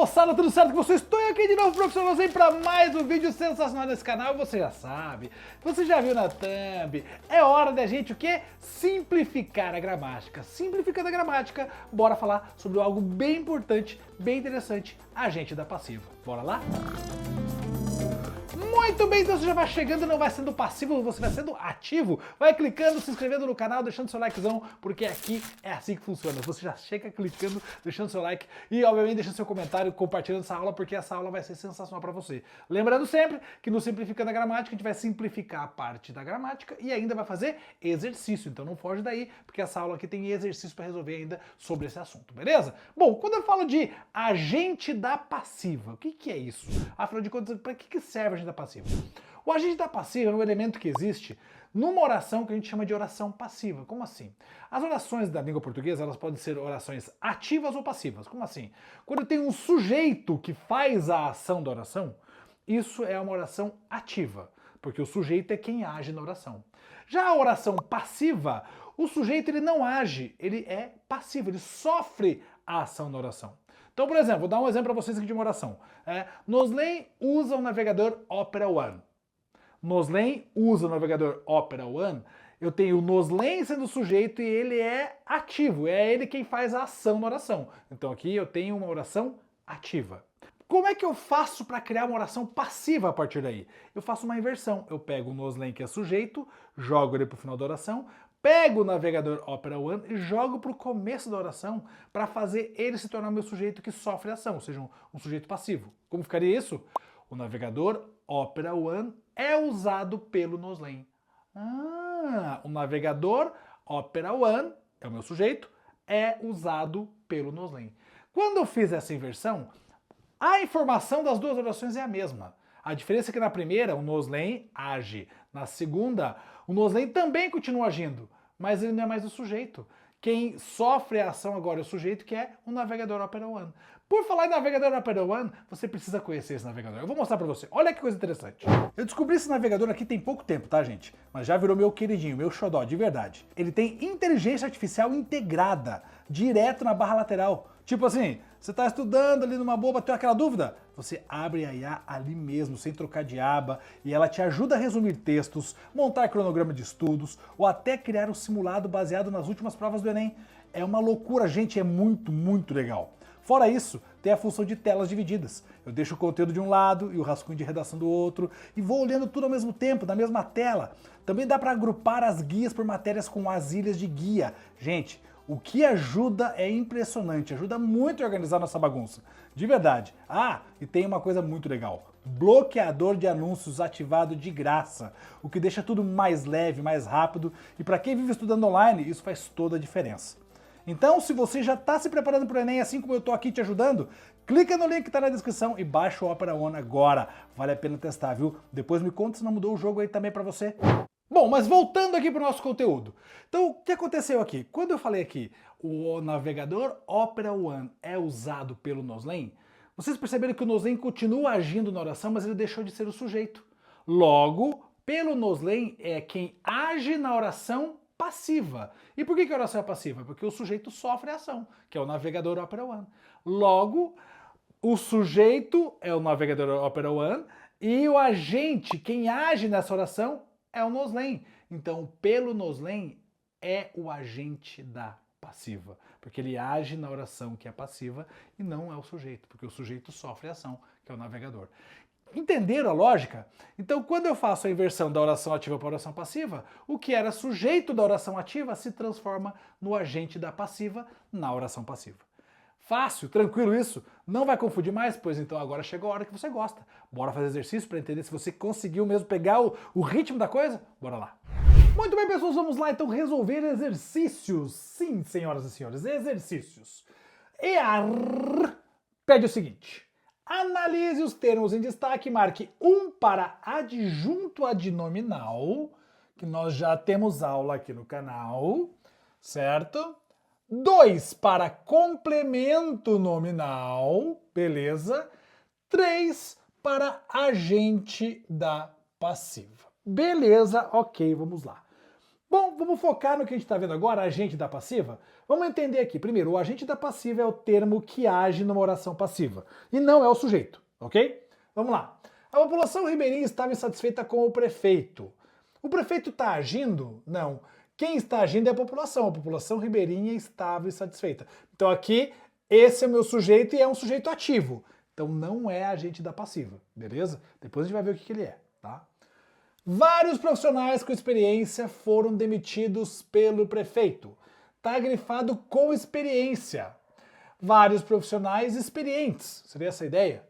moçada, tudo certo com vocês? Estou aqui de novo, professor Você, para mais um vídeo sensacional nesse canal. Você já sabe, você já viu na thumb, é hora da gente o quê? Simplificar a gramática. Simplificando a gramática, bora falar sobre algo bem importante, bem interessante, agente da passiva. Bora lá? Muito bem, então você já vai chegando, não vai sendo passivo, você vai sendo ativo. Vai clicando, se inscrevendo no canal, deixando seu likezão, porque aqui é assim que funciona. Você já chega clicando, deixando seu like e, obviamente, deixando seu comentário, compartilhando essa aula, porque essa aula vai ser sensacional para você. Lembrando sempre que no Simplificando a Gramática, a gente vai simplificar a parte da gramática e ainda vai fazer exercício. Então não foge daí, porque essa aula aqui tem exercício para resolver ainda sobre esse assunto, beleza? Bom, quando eu falo de agente da passiva, o que é isso? Afinal de contas, para que serve o agente da passiva? O agente da passiva é um elemento que existe numa oração que a gente chama de oração passiva. Como assim? As orações da língua portuguesa, elas podem ser orações ativas ou passivas. Como assim? Quando tem um sujeito que faz a ação da oração, isso é uma oração ativa, porque o sujeito é quem age na oração. Já a oração passiva, o sujeito ele não age, ele é passivo, ele sofre a ação da oração. Então, por exemplo, vou dar um exemplo para vocês aqui de uma oração. Noslen usa o navegador Opera One. Noslen usa o navegador Opera One. Eu tenho o Noslen sendo o sujeito e ele é ativo. É ele quem faz a ação na oração. Então aqui eu tenho uma oração ativa. Como é que eu faço para criar uma oração passiva a partir daí? Eu faço uma inversão. Eu pego o Noslen, que é sujeito, jogo ele para o final da oração, pego o navegador Opera One e jogo para o começo da oração para fazer ele se tornar o meu sujeito que sofre ação, ou seja, um sujeito passivo. Como ficaria isso? O navegador Opera One é usado pelo Noslen. O navegador Opera One é o meu sujeito, é usado pelo Noslen. Quando eu fiz essa inversão, a informação das duas orações é a mesma. A diferença é que na primeira o Noslen age, na segunda o Noslen também continua agindo, mas ele não é mais o sujeito. Quem sofre a ação agora é o sujeito, que é o navegador Opera One. Por falar em navegador Opera One, você precisa conhecer esse navegador. Eu vou mostrar pra você. Olha que coisa interessante. Eu descobri esse navegador aqui tem pouco tempo, tá, gente? Mas já virou meu queridinho, meu xodó, de verdade. Ele tem inteligência artificial integrada, direto na barra lateral. Tipo assim, você tá estudando ali numa boa, bateu aquela dúvida? Você abre a IA ali mesmo, sem trocar de aba, e ela te ajuda a resumir textos, montar cronograma de estudos, ou até criar um simulado baseado nas últimas provas do Enem. É uma loucura, gente, é muito legal. Fora isso, tem a função de telas divididas. Eu deixo o conteúdo de um lado e o rascunho de redação do outro, e vou olhando tudo ao mesmo tempo, na mesma tela. Também dá para agrupar as guias por matérias com as ilhas de guia. Gente, o que ajuda é impressionante, ajuda muito a organizar nossa bagunça, de verdade. E tem uma coisa muito legal, bloqueador de anúncios ativado de graça, o que deixa tudo mais leve, mais rápido, e para quem vive estudando online, isso faz toda a diferença. Então, se você já está se preparando para o Enem, assim como eu estou aqui te ajudando, clica no link que está na descrição e baixa o Opera One agora, vale a pena testar, viu? Depois me conta se não mudou o jogo aí também para você. Bom, mas voltando aqui para o nosso conteúdo. Então, o que aconteceu aqui? Quando eu falei aqui, o navegador Opera One é usado pelo Noslen, vocês perceberam que o Noslen continua agindo na oração, mas ele deixou de ser o sujeito. Logo, pelo Noslen é quem age na oração passiva. E por que a oração é passiva? Porque o sujeito sofre a ação, que é o navegador Opera One. Logo, o sujeito é o navegador Opera One e o agente, quem age nessa oração, é o Noslen. Então, pelo Noslen é o agente da passiva, porque ele age na oração que é passiva e não é o sujeito, porque o sujeito sofre a ação, que é o navegador. Entenderam a lógica? Então, quando eu faço a inversão da oração ativa para a oração passiva, o que era sujeito da oração ativa se transforma no agente da passiva na oração passiva. Fácil, tranquilo isso? Não vai confundir mais? Pois então agora chegou a hora que você gosta. Bora fazer exercício para entender se você conseguiu mesmo pegar o ritmo da coisa? Bora lá! Muito bem, pessoas, vamos lá então resolver exercícios. Sim, senhoras e senhores, exercícios. Pede o seguinte. Analise os termos em destaque e marque 1 para adjunto adnominal, que nós já temos aula aqui no canal, certo? 2 para complemento nominal, beleza? 3 para agente da passiva. Beleza, ok, vamos lá. Bom, vamos focar no que a gente está vendo agora, agente da passiva. Vamos entender aqui. Primeiro, o agente da passiva é o termo que age numa oração passiva, e não é o sujeito, ok? Vamos lá. A população ribeirinha estava insatisfeita com o prefeito. O prefeito está agindo? Não. Quem está agindo é a população ribeirinha estava insatisfeita. Então aqui, esse é o meu sujeito e é um sujeito ativo. Então não é agente da passiva, beleza? Depois a gente vai ver o que ele é, tá? Vários profissionais com experiência foram demitidos pelo prefeito. Está grifado com experiência. Vários profissionais experientes. Seria essa a ideia?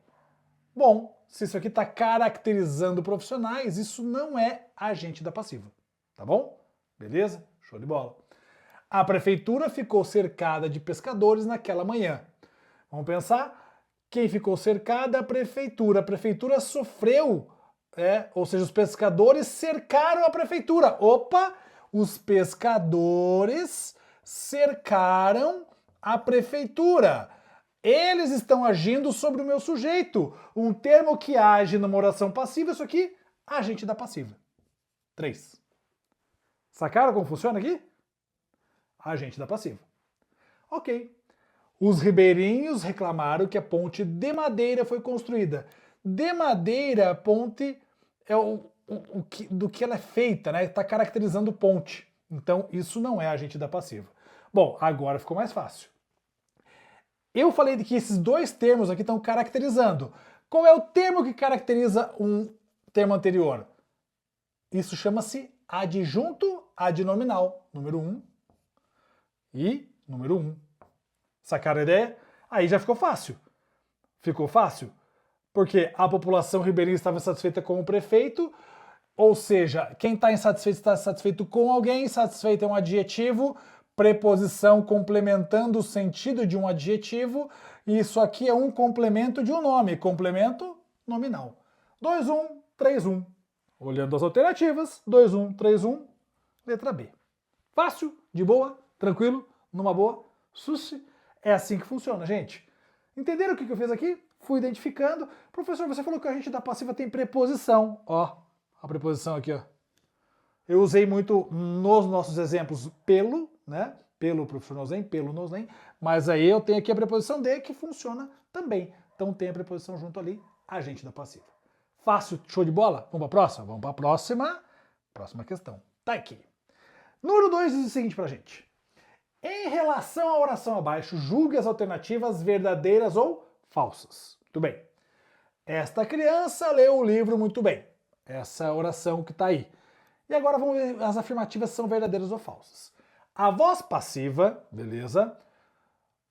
Bom, se isso aqui está caracterizando profissionais, isso não é agente da passiva. Tá bom? Beleza? Show de bola. A prefeitura ficou cercada de pescadores naquela manhã. Vamos pensar? Quem ficou cercada? A prefeitura. A prefeitura sofreu, ou seja, os pescadores cercaram a prefeitura. Opa! Os pescadores cercaram a prefeitura. Eles estão agindo sobre o meu sujeito. Um termo que age numa oração passiva, isso aqui, agente da passiva. 3. Sacaram como funciona aqui? Agente da passiva. Ok. Os ribeirinhos reclamaram que a ponte de madeira foi construída. De madeira, ponte é do que ela é feita, né? Está caracterizando ponte. Então, isso não é agente da passiva. Bom, agora ficou mais fácil. Eu falei que esses dois termos aqui estão caracterizando. Qual é o termo que caracteriza um termo anterior? Isso chama-se adjunto adnominal. Número 1 e número 1. Sacaram a ideia? Aí já ficou fácil. Ficou fácil? Porque a população ribeirinha estava insatisfeita com o prefeito, ou seja, quem está insatisfeito está satisfeito com alguém, satisfeito é um adjetivo, preposição complementando o sentido de um adjetivo, e isso aqui é um complemento de um nome, complemento nominal. 2, 1, 3, 1. Olhando as alternativas, 2, 1, 3, 1, letra B. Fácil, de boa, tranquilo, numa boa, sushi. É assim que funciona, gente. Entenderam o que eu fiz aqui? Fui identificando. Professor, você falou que a agente da passiva tem preposição. Ó, a preposição aqui, ó. Eu usei muito nos nossos exemplos pelo, né? Pelo profissionalzinho, pelo nosem, mas aí eu tenho aqui a preposição de que funciona também. Então tem a preposição junto ali, agente da passiva. Fácil, show de bola? Vamos para a próxima? Vamos para a próxima questão. Tá aqui. Número 2 diz o seguinte pra gente. Em relação à oração abaixo, julgue as alternativas verdadeiras ou falsas. Muito bem. Esta criança leu o livro muito bem. Essa é a oração que está aí. E agora vamos ver as afirmativas são verdadeiras ou falsas. A voz passiva, beleza?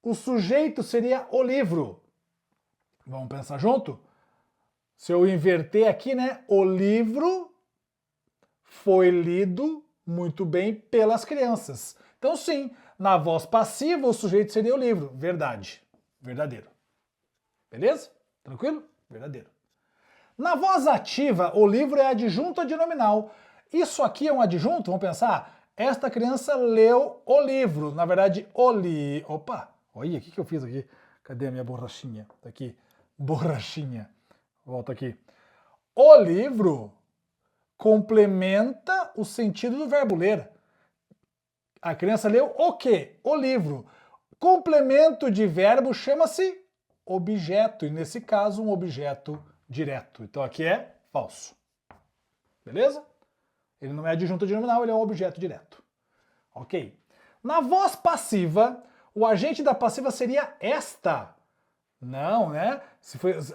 O sujeito seria o livro. Vamos pensar junto? Se eu inverter aqui, né? O livro foi lido muito bem pelas crianças. Então sim, na voz passiva o sujeito seria o livro. Verdade. Verdadeiro. Beleza? Tranquilo? Verdadeiro. Na voz ativa, o livro é adjunto adnominal. Isso aqui é um adjunto? Vamos pensar? Esta criança leu o livro. Na verdade, Opa! Olha, o que eu fiz aqui? Cadê a minha borrachinha? Tá aqui. Borrachinha. Volta aqui. O livro complementa o sentido do verbo ler. A criança leu o quê? O livro. Complemento de verbo chama-se objeto. E nesse caso, um objeto direto. Então aqui é falso. Beleza? Ele não é adjunto adnominal, ele é um objeto direto. Ok. Na voz passiva, o agente da passiva seria esta. Não, né?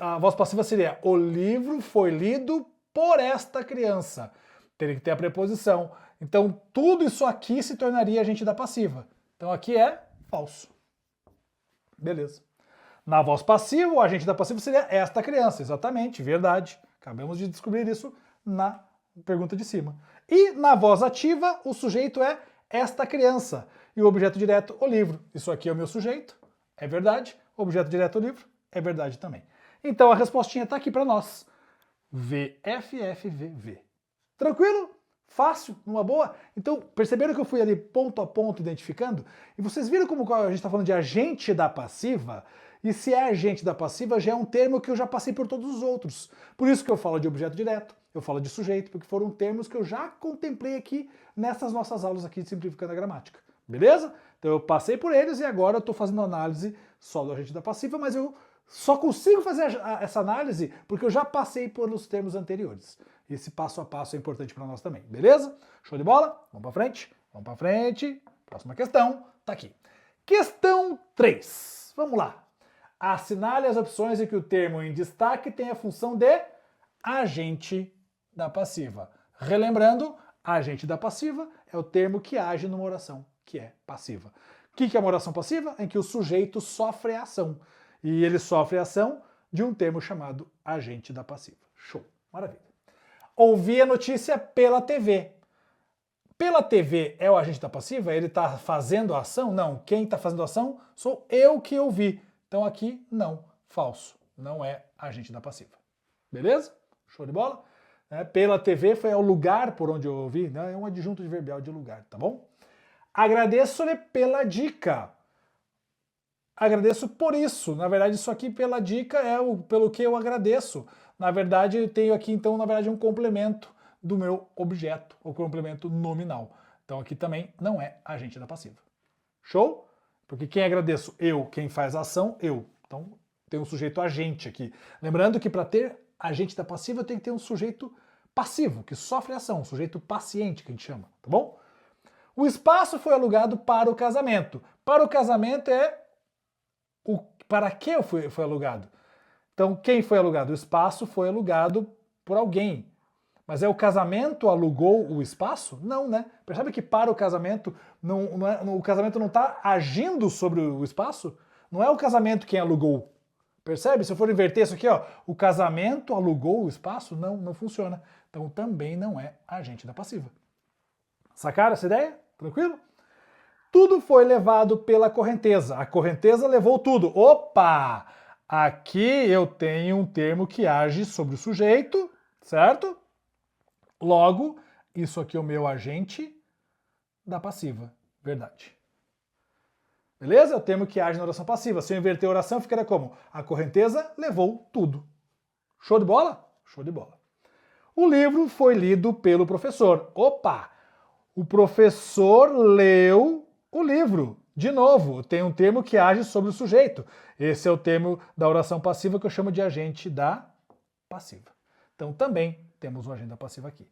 A voz passiva seria o livro foi lido por esta criança. Teria que ter a preposição. Então, tudo isso aqui se tornaria agente da passiva. Então, aqui é falso. Beleza. Na voz passiva, o agente da passiva seria esta criança. Exatamente, verdade. Acabamos de descobrir isso na pergunta de cima. E na voz ativa, o sujeito é esta criança. E o objeto direto, o livro. Isso aqui é o meu sujeito, é verdade. O objeto direto, o livro, é verdade também. Então, a respostinha está aqui para nós. VFFVV. Tranquilo? Fácil? Numa boa? Então, perceberam que eu fui ali ponto a ponto identificando? E vocês viram como a gente está falando de agente da passiva? E se é agente da passiva, já é um termo que eu já passei por todos os outros. Por isso que eu falo de objeto direto, eu falo de sujeito, porque foram termos que eu já contemplei aqui nessas nossas aulas aqui de Simplificando a Gramática. Beleza? Então eu passei por eles e agora eu estou fazendo análise só do agente da passiva, mas eu só consigo fazer essa análise porque eu já passei pelos termos anteriores. Esse passo a passo é importante para nós também, beleza? Show de bola? Vamos para frente? Vamos para frente. Próxima questão, tá aqui. Questão 3. Vamos lá. Assinale as opções em que o termo em destaque tem a função de agente da passiva. Relembrando, agente da passiva é o termo que age numa oração, que é passiva. O que é uma oração passiva? Em que o sujeito sofre a ação. E ele sofre a ação de um termo chamado agente da passiva. Show, maravilha. Ouvi a notícia pela TV. Pela TV é o agente da passiva? Ele está fazendo a ação? Não. Quem está fazendo a ação sou eu que ouvi. Então aqui, não. Falso. Não é agente da passiva. Beleza? Show de bola? Pela TV foi o lugar por onde eu ouvi. Né? É um adjunto adverbial de lugar, tá bom? Agradeço-lhe pela dica. Agradeço por isso. Na verdade, isso aqui pela dica é pelo que eu agradeço. Na verdade, eu tenho aqui, então, na verdade, um complemento do meu objeto, ou complemento nominal. Então aqui também não é agente da passiva. Show? Porque quem agradeço? Eu. Quem faz a ação? Eu. Então tem um sujeito agente aqui. Lembrando que para ter agente da passiva tem que ter um sujeito passivo, que sofre ação, um sujeito paciente, que a gente chama, tá bom? O espaço foi alugado para o casamento. Para o casamento é para que foi alugado? Então quem foi alugado? O espaço foi alugado por alguém. Mas é o casamento alugou o espaço? Não, né? Percebe que para o casamento, o casamento não está agindo sobre o espaço? Não é o casamento quem alugou. Percebe? Se eu for inverter isso aqui, ó, o casamento alugou o espaço? Não, não funciona. Então também não é agente da passiva. Sacaram essa ideia? Tranquilo? Tudo foi levado pela correnteza. A correnteza levou tudo. Opa! Aqui eu tenho um termo que age sobre o sujeito, certo? Logo, isso aqui é o meu agente da passiva. Verdade. Beleza? É o termo que age na oração passiva. Se eu inverter a oração, ficaria como? A correnteza levou tudo. Show de bola? Show de bola. O livro foi lido pelo professor. Opa! O professor leu o livro. De novo, tem um termo que age sobre o sujeito. Esse é o termo da oração passiva que eu chamo de agente da passiva. Então também temos um agente da passiva aqui.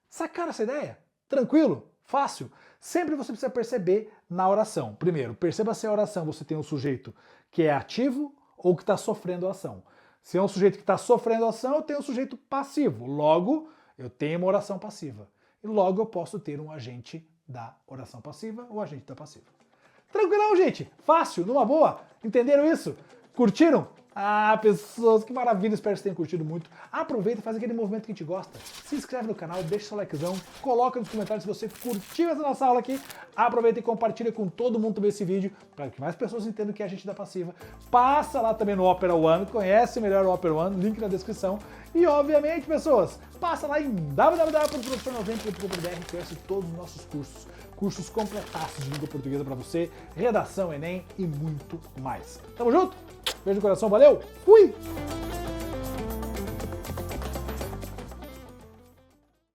Sacaram essa ideia? Tranquilo? Fácil? Sempre você precisa perceber na oração. Primeiro, perceba se a oração você tem um sujeito que é ativo ou que está sofrendo a ação. Se é um sujeito que está sofrendo a ação, eu tenho um sujeito passivo. Logo, eu tenho uma oração passiva. E logo eu posso ter um agente da oração passiva ou agente da passiva. Tranquilão, gente? Fácil, numa boa? Entenderam isso? Curtiram? Ah, pessoas, que maravilha, espero que vocês tenham curtido muito. Aproveita e faz aquele movimento que a gente gosta. Se inscreve no canal, deixa seu likezão, coloca nos comentários se você curtiu essa nossa aula aqui. Aproveita e compartilha com todo mundo também esse vídeo, para que mais pessoas entendam que é a gente da passiva. Passa lá também no Opera One, conhece melhor o Opera One, link na descrição. E obviamente, pessoas, passa lá em www.professor90.com.br, conhece todos os nossos cursos. Cursos completaços de língua portuguesa para você, redação, Enem e muito mais. Tamo junto? Beijo no coração, valeu, fui!